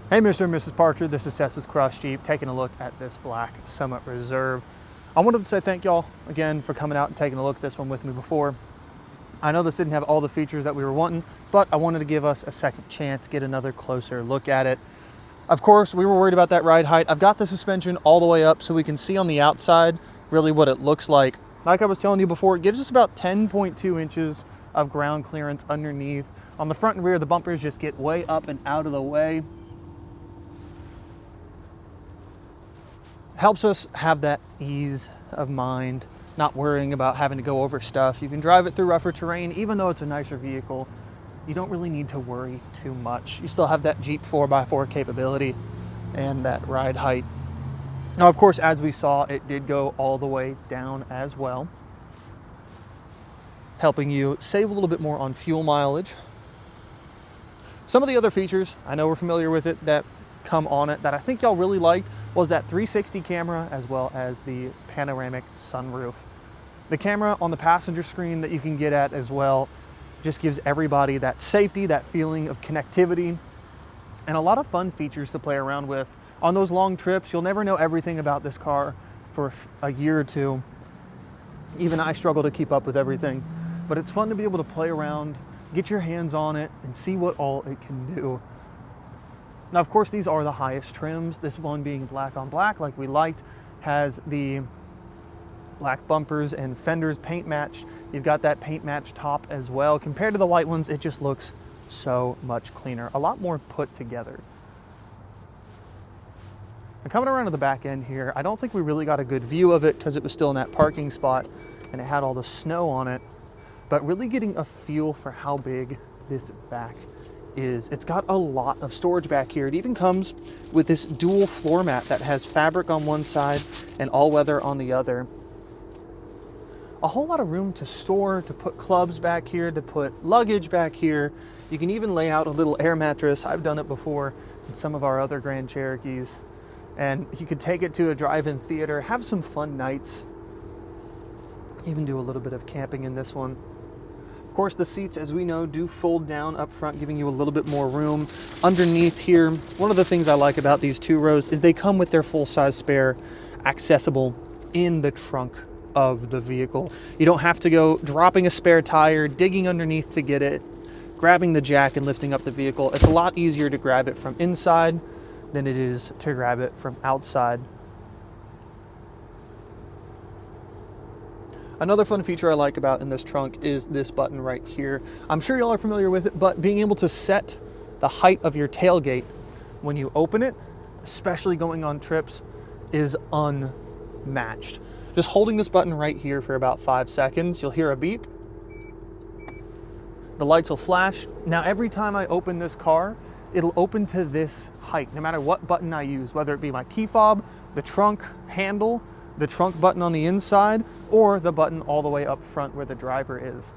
Hey Mr. and Mrs. Parker, this is Seth with Cross Jeep taking a look at this black Summit Reserve. I wanted to say thank y'all again for coming out and taking a look at this one with me before. I know this didn't have all the features that we were wanting, but I wanted to give us a second chance, get another closer look at it. Of course, we were worried about that ride height. I've got the suspension all the way up so we can see on the outside really what it looks like. Like I was telling you before, it gives us about 10.2 inches of ground clearance underneath. On the front and rear, the bumpers just get way up and out of the way. Helps us have that ease of mind, not worrying about having to go over stuff. You can drive it through rougher terrain, even though it's a nicer vehicle. You don't really need to worry too much. You still have that Jeep 4x4 capability and that ride height. Now, of course, as we saw, it did go all the way down as well, helping you save a little bit more on fuel mileage. Some of the other features, I know we're familiar with it, that come on it that I think y'all really liked was that 360 camera as well as the panoramic sunroof. The camera on the passenger screen that you can get at as well just gives everybody that safety, that feeling of connectivity, and a lot of fun features to play around with. On those long trips, you'll never know everything about this car for a year or two. Even I struggle to keep up with everything, but it's fun to be able to play around, get your hands on it, and see what all it can do. Now, of course, these are the highest trims. This one being black on black, like we liked, has the black bumpers and fenders paint matched. You've got that paint matched top as well. Compared to the white ones, it just looks so much cleaner, a lot more put together. And coming around to the back end here, I don't think we really got a good view of it because it was still in that parking spot and it had all the snow on it, but really getting a feel for how big this back is. It's got a lot of storage back here. It even comes with this dual floor mat that has fabric on one side and all weather on the other. A whole lot of room to store, to put clubs back here, to put luggage back here. You can even lay out a little air mattress. I've done it before in some of our other Grand Cherokees. And you could take it to a drive-in theater, have some fun nights, even do a little bit of camping in this one. Of course, the seats, as we know, do fold down up front, giving you a little bit more room. Underneath here, one of the things I like about these two rows is they come with their full-size spare accessible in the trunk of the vehicle. You don't have to go dropping a spare tire, digging underneath to get it, grabbing the jack and lifting up the vehicle. It's a lot easier to grab it from inside than it is to grab it from outside. Another fun feature I like about in this trunk is this button right here. I'm sure y'all are familiar with it, but being able to set the height of your tailgate when you open it, especially going on trips, is unmatched. Just holding this button right here for about 5 seconds, you'll hear a beep. The lights will flash. Now, every time I open this car, it'll open to this height, no matter what button I use, whether it be my key fob, the trunk handle, the trunk button on the inside, or the button all the way up front where the driver is.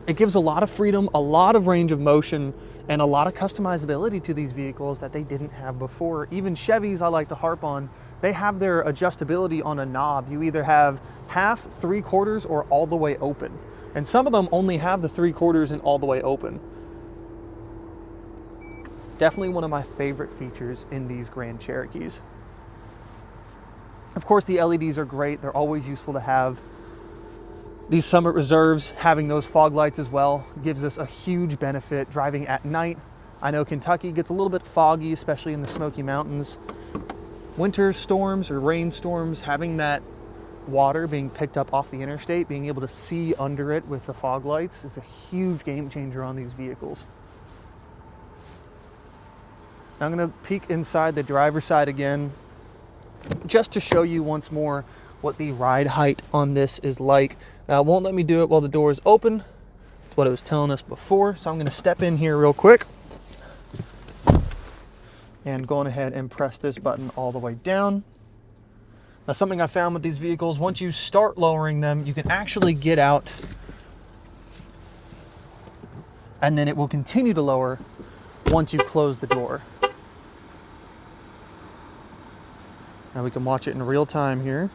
It gives a lot of freedom, a lot of range of motion, and a lot of customizability to these vehicles that they didn't have before. Even Chevys, I like to harp on, they have their adjustability on a knob. You either have half, 3/4, or all the way open. And some of them only have the 3/4 and all the way open. Definitely one of my favorite features in these Grand Cherokees. Of course, the LEDs are great. They're always useful to have. These Summit Reserves, having those fog lights as well, gives us a huge benefit driving at night. I know Kentucky gets a little bit foggy, especially in the Smoky Mountains. Winter storms or rainstorms, having that water being picked up off the interstate, being able to see under it with the fog lights is a huge game changer on these vehicles. Now I'm going to peek inside the driver's side again, just to show you once more what the ride height on this is like. Now, it won't let me do it while the door is open. That's what it was telling us before. So I'm going to step in here real quick and going ahead and press this button all the way down. Now, something I found with these vehicles, once you start lowering them, you can actually get out and then it will continue to lower once you close the door. Now we can watch it in real time here.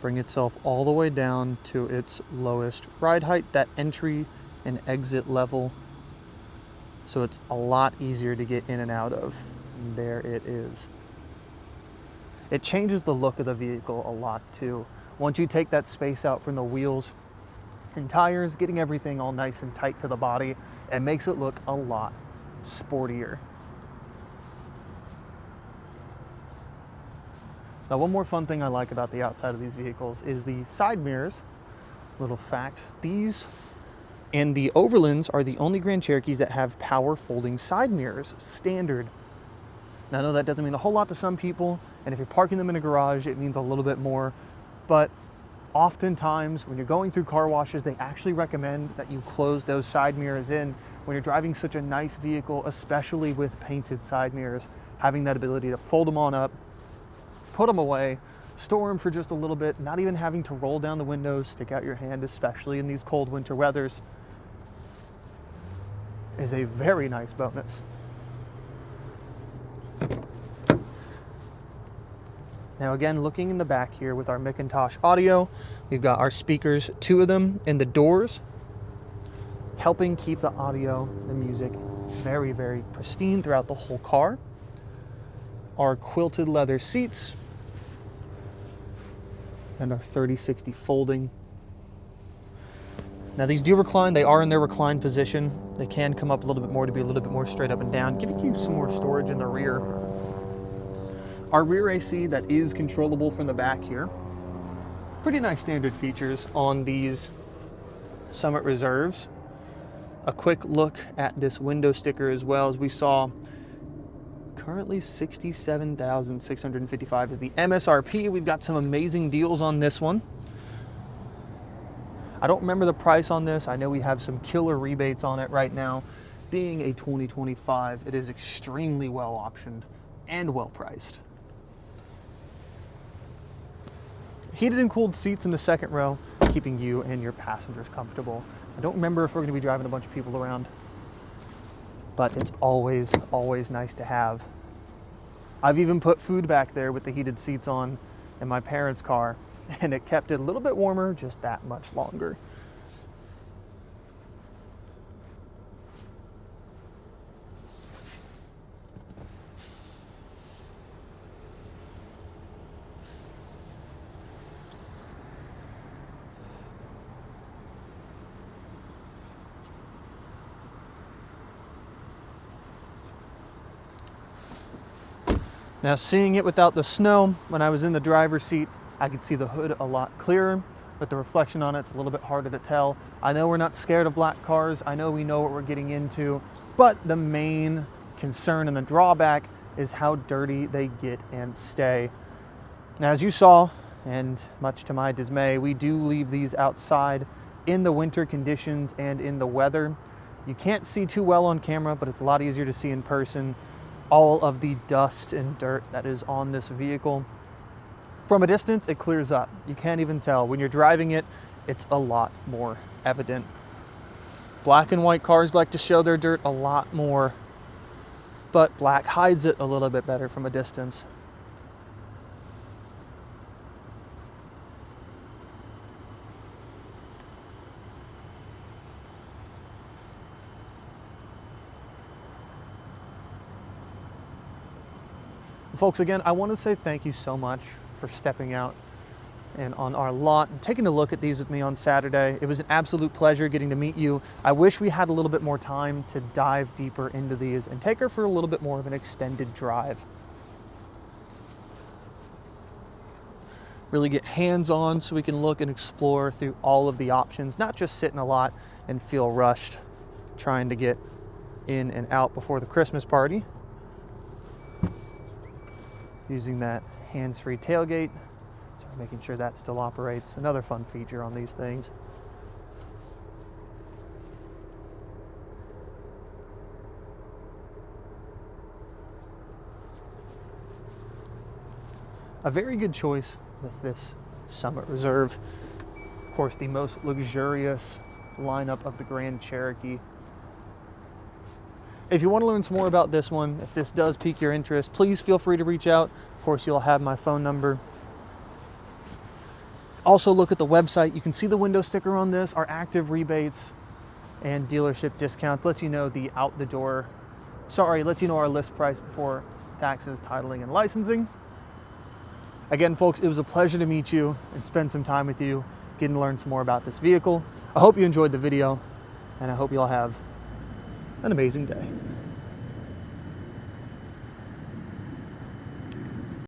bring itself all the way down to its lowest ride height, that entry and exit level. So it's a lot easier to get in and out of. And there it is. It changes the look of the vehicle a lot too. Once you take that space out from the wheels and tires, getting everything all nice and tight to the body, it makes it look a lot sportier. Now, one more fun thing I like about the outside of these vehicles is the side mirrors. Little fact, these and the Overlands are the only Grand Cherokees that have power folding side mirrors, standard. Now, I know that doesn't mean a whole lot to some people, and if you're parking them in a garage, it means a little bit more, but oftentimes when you're going through car washes, they actually recommend that you close those side mirrors in when you're driving such a nice vehicle, especially with painted side mirrors. Having that ability to fold them on up, put them away, store them for just a little bit, not even having to roll down the windows, stick out your hand, especially in these cold winter weathers, is a very nice bonus. Now again, looking in the back here with our Macintosh audio, we've got our speakers, 2 of them in the doors, helping keep the audio, the music very, very pristine throughout the whole car. Our quilted leather seats, and our 30/60 folding. Now these do recline, they are in their reclined position. They can come up a little bit more to be a little bit more straight up and down, giving you some more storage in the rear. Our rear AC that is controllable from the back here. Pretty nice standard features on these Summit Reserves. A quick look at this window sticker as well, as we saw currently $67,655 is the MSRP. We've got some amazing deals on this one. I don't remember the price on this. I know we have some killer rebates on it right now. Being a 2025, it is extremely well optioned and well priced. Heated and cooled seats in the second row, keeping you and your passengers comfortable. I don't remember if we're going to be driving a bunch of people around, but it's always, always nice to have. I've even put food back there with the heated seats on in my parents' car, and it kept it a little bit warmer just that much longer. Now, seeing it without the snow, when I was in the driver's seat, I could see the hood a lot clearer. With the reflection on it, it's a little bit harder to tell. I know we're not scared of black cars. I know we know what we're getting into, but the main concern and the drawback is how dirty they get and stay. Now, as you saw, and much to my dismay, we do leave these outside in the winter conditions and in the weather. You can't see too well on camera, but it's a lot easier to see in person. All of the dust and dirt that is on this vehicle. From a distance, it clears up. You can't even tell. When you're driving it, it's a lot more evident. Black and white cars like to show their dirt a lot more, but black hides it a little bit better from a distance. Folks, again, I want to say thank you so much for stepping out and on our lot and taking a look at these with me on Saturday. It was an absolute pleasure getting to meet you. I wish we had a little bit more time to dive deeper into these and take her for a little bit more of an extended drive. Really get hands-on so we can look and explore through all of the options, not just sit in a lot and feel rushed trying to get in and out before the Christmas party. Using that hands-free tailgate, so making sure that still operates. Another fun feature on these things. A very good choice with this Summit Reserve. Of course, the most luxurious lineup of the Grand Cherokee. If you want to learn some more about this one, if this does pique your interest, please feel free to reach out. Of course, you'll have my phone number. Also look at the website. You can see the window sticker on this, our active rebates and dealership discounts. Lets you know the out the door, lets you know our list price before taxes, titling, and licensing. Again, folks, it was a pleasure to meet you and spend some time with you, getting to learn some more about this vehicle. I hope you enjoyed the video, and I hope you all have an amazing day.